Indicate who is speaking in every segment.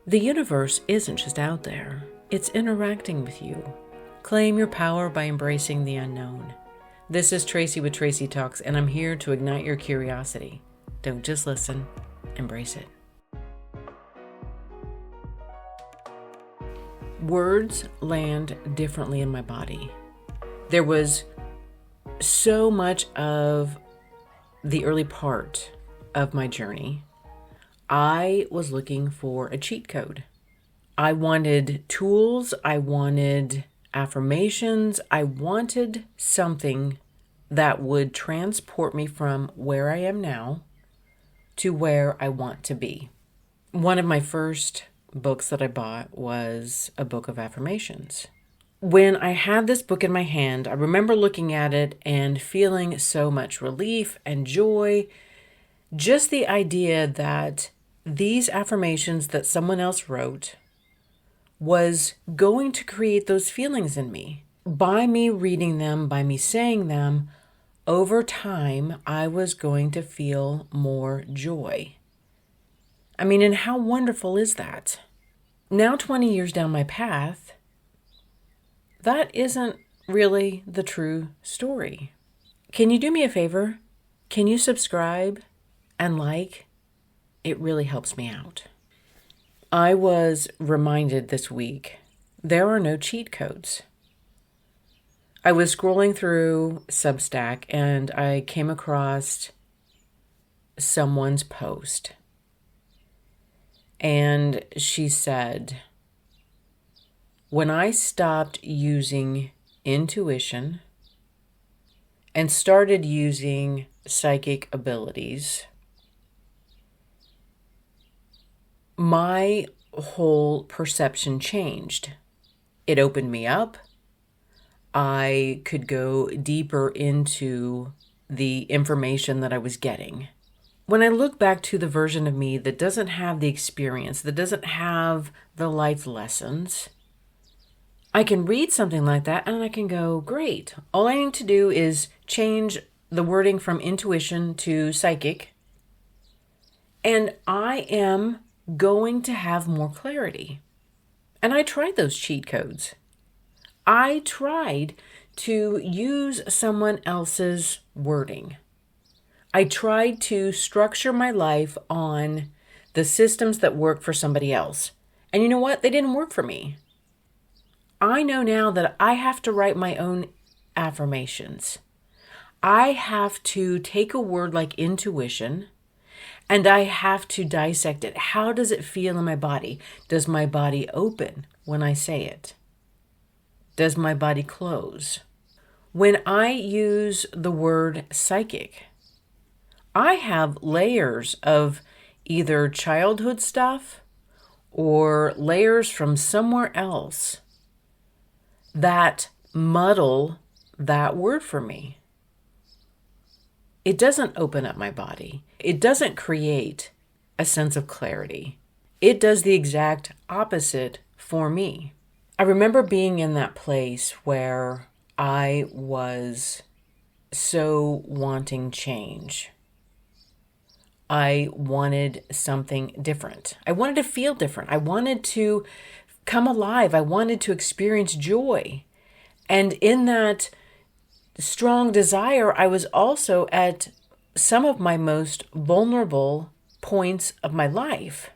Speaker 1: The universe isn't just out there, it's interacting with you. Claim your power by embracing the unknown. This is Tracy with Tracy Talks, and I'm here to ignite your curiosity. Don't just listen, embrace it. Words land differently in my body. There was so much of the early part of my journey. I was looking for a cheat code. I wanted tools. I wanted affirmations. I wanted something that would transport me from where I am now to where I want to be. One of my first books that I bought was a book of affirmations. When I had this book in my hand, I remember looking at it and feeling so much relief and joy. Just the idea that these affirmations that someone else wrote was going to create those feelings in me. By me reading them, by me saying them, over time, I was going to feel more joy. I mean, and how wonderful is that? Now, 20 years down my path, that isn't really the true story. Can you do me a favor? Can you subscribe and like? It really helps me out. I was reminded this week, there are no cheat codes. I was scrolling through Substack and I came across someone's post. And she said, when I stopped using intuition and started using psychic abilities, my whole perception changed. It opened me up. I could go deeper into the information that I was getting. When I look back to the version of me that doesn't have the experience, that doesn't have the life lessons, I can read something like that and I can go, great. All I need to do is change the wording from intuition to psychic, and I am going to have more clarity. And I tried those cheat codes. I tried to use someone else's wording. I tried to structure my life on the systems that work for somebody else. And you know what? They didn't work for me. I know now that I have to write my own affirmations. I have to take a word like intuition and I have to dissect it. How does it feel in my body? Does my body open when I say it? Does my body close? When I use the word psychic, I have layers of either childhood stuff or layers from somewhere else that muddle that word for me. It doesn't open up my body. It doesn't create a sense of clarity. It does the exact opposite for me. I remember being in that place where I was so wanting change. I wanted something different. I wanted to feel different. I wanted to come alive. I wanted to experience joy. And in that strong desire, I was also at some of my most vulnerable points of my life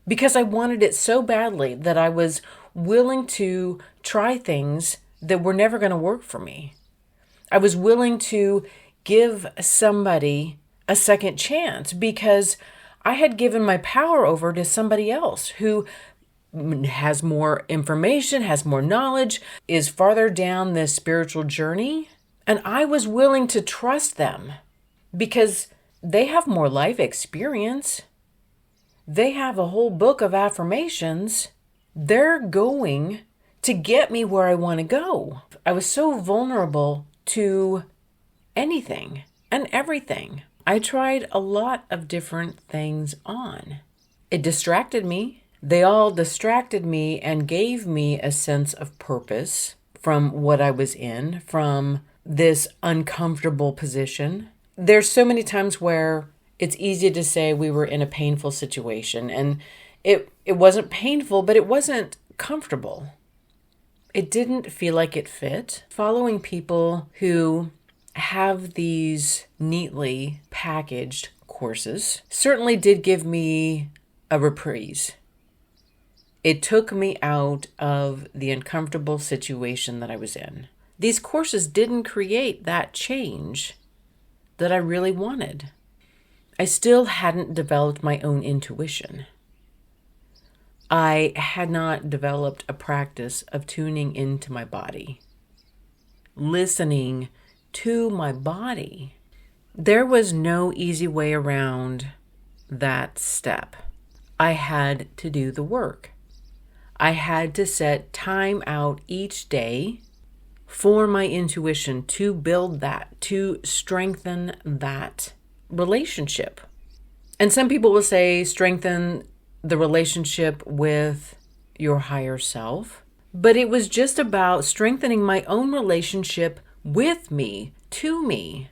Speaker 1: because I wanted it so badly that I was willing to try things that were never going to work for me. I was willing to give somebody a second chance because I had given my power over to somebody else who has more information, has more knowledge, is farther down this spiritual journey. And I was willing to trust them because they have more life experience. They have a whole book of affirmations. They're going to get me where I want to go. I was so vulnerable to anything and everything. I tried a lot of different things on. It distracted me. They all distracted me and gave me a sense of purpose from what I was in, from this uncomfortable position. There's so many times where it's easy to say we were in a painful situation, and It wasn't painful, but it wasn't comfortable. It didn't feel like it fit. Following people who have these neatly packaged courses certainly did give me a reprise. It took me out of the uncomfortable situation that I was in. These courses didn't create that change that I really wanted. I still hadn't developed my own intuition. I had not developed a practice of tuning into my body, listening to my body. There was no easy way around that step. I had to do the work. I had to set time out each day for my intuition to build that, to strengthen that relationship. And some people will say strengthen the relationship with your higher self. But it was just about strengthening my own relationship with me, to me.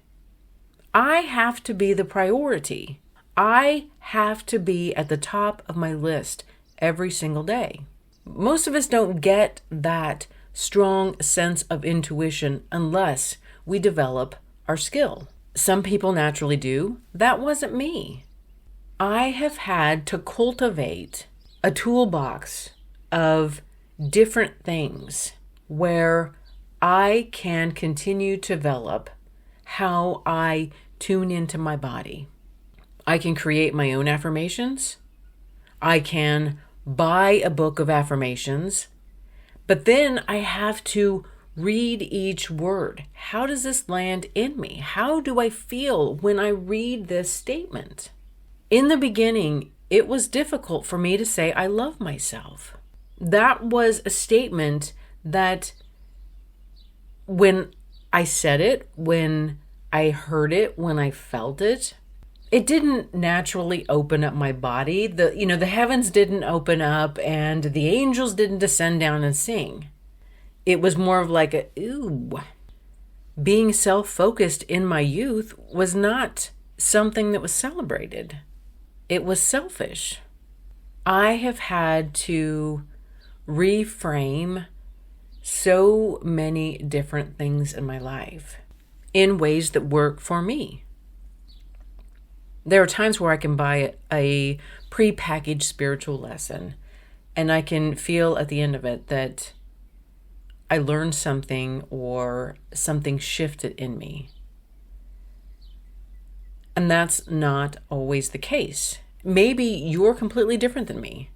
Speaker 1: I have to be the priority. I have to be at the top of my list every single day. Most of us don't get that strong sense of intuition unless we develop our skill. Some people naturally do. That wasn't me. I have had to cultivate a toolbox of different things where I can continue to develop how I tune into my body. I can create my own affirmations. I can buy a book of affirmations, but then I have to read each word. How does this land in me? How do I feel when I read this statement? In the beginning, it was difficult for me to say I love myself. That was a statement that when I said it, when I heard it, when I felt it, it didn't naturally open up my body. The heavens didn't open up and the angels didn't descend down and sing. It was more of like a, ooh. Being self-focused in my youth was not something that was celebrated. It was selfish. I have had to reframe so many different things in my life in ways that work for me. There are times where I can buy a prepackaged spiritual lesson and I can feel at the end of it that I learned something or something shifted in me. And that's not always the case. Maybe you're completely different than me.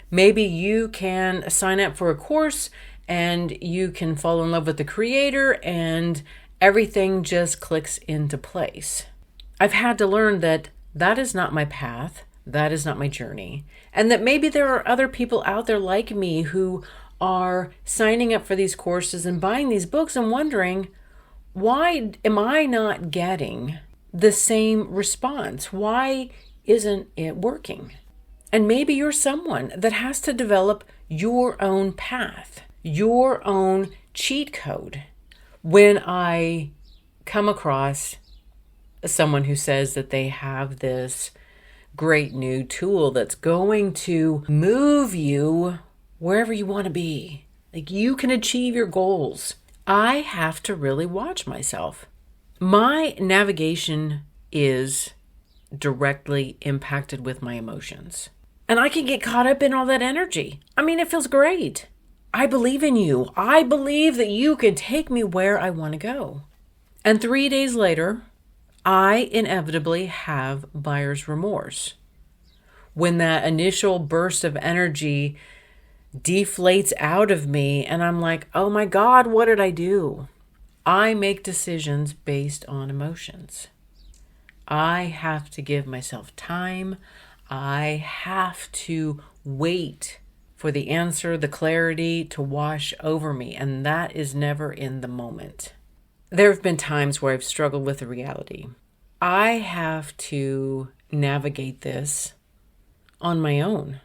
Speaker 1: Maybe you can sign up for a course and you can fall in love with the creator and everything just clicks into place. I've had to learn that that is not my path, that is not my journey, and that maybe there are other people out there like me who are signing up for these courses and buying these books and wondering, why am I not getting the same response? Why isn't it working? And maybe you're someone that has to develop your own path, your own cheat code. When I come across someone who says that they have this great new tool that's going to move you wherever you want to be, like you can achieve your goals, I have to really watch myself. My navigation is directly impacted with my emotions. And I can get caught up in all that energy. I mean, it feels great. I believe in you. I believe that you can take me where I want to go. And 3 days later, I inevitably have buyer's remorse. When that initial burst of energy deflates out of me and I'm like, oh my God, what did I do? I make decisions based on emotions. I have to give myself time. I have to wait for the answer, the clarity to wash over me. And that is never in the moment. There have been times where I've struggled with the reality. I have to navigate this on my own.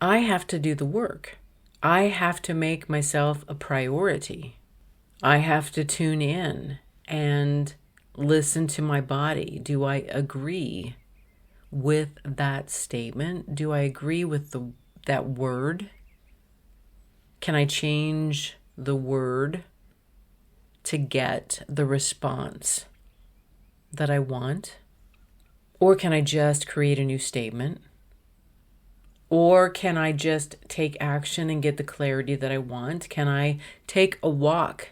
Speaker 1: I have to do the work. I have to make myself a priority. I have to tune in and listen to my body. Do I agree with that statement? Do I agree with that word? Can I change the word to get the response that I want? Or can I just create a new statement? Or can I just take action and get the clarity that I want? Can I take a walk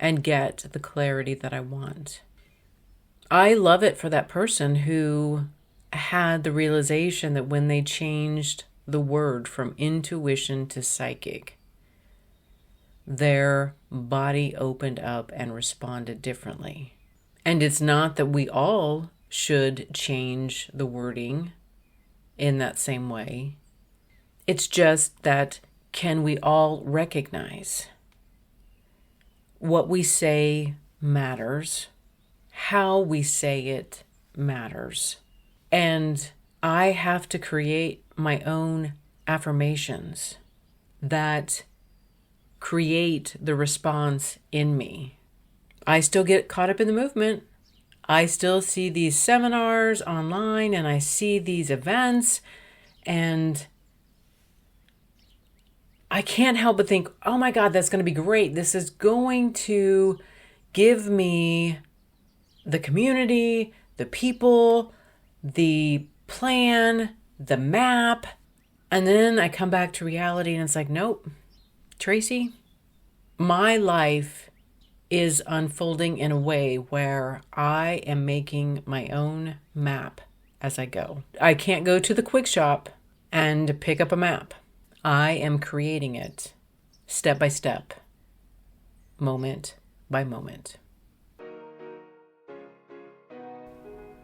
Speaker 1: and get the clarity that I want? I love it for that person who had the realization that when they changed the word from intuition to psychic, their body opened up and responded differently. And it's not that we all should change the wording in that same way. It's just that, can we all recognize what we say matters, how we say it matters, and I have to create my own affirmations that create the response in me. I still get caught up in the movement. I still see these seminars online and I see these events, and I can't help but think, oh my God, that's going to be great. This is going to give me the community, the people, the plan, the map. And then I come back to reality and it's like, nope, Tracy, my life is unfolding in a way where I am making my own map as I go. I can't go to the quick shop and pick up a map. I am creating it step by step, moment by moment.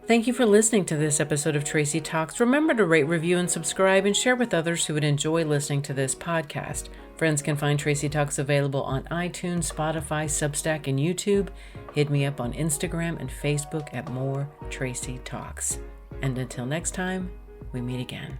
Speaker 1: Thank you for listening to this episode of Tracy Talks. Remember to rate, review, and subscribe, and share with others who would enjoy listening to this podcast. Friends can find Tracy Talks available on iTunes, Spotify, Substack, and YouTube. Hit me up on Instagram and Facebook at More Tracy Talks. And until next time, we meet again.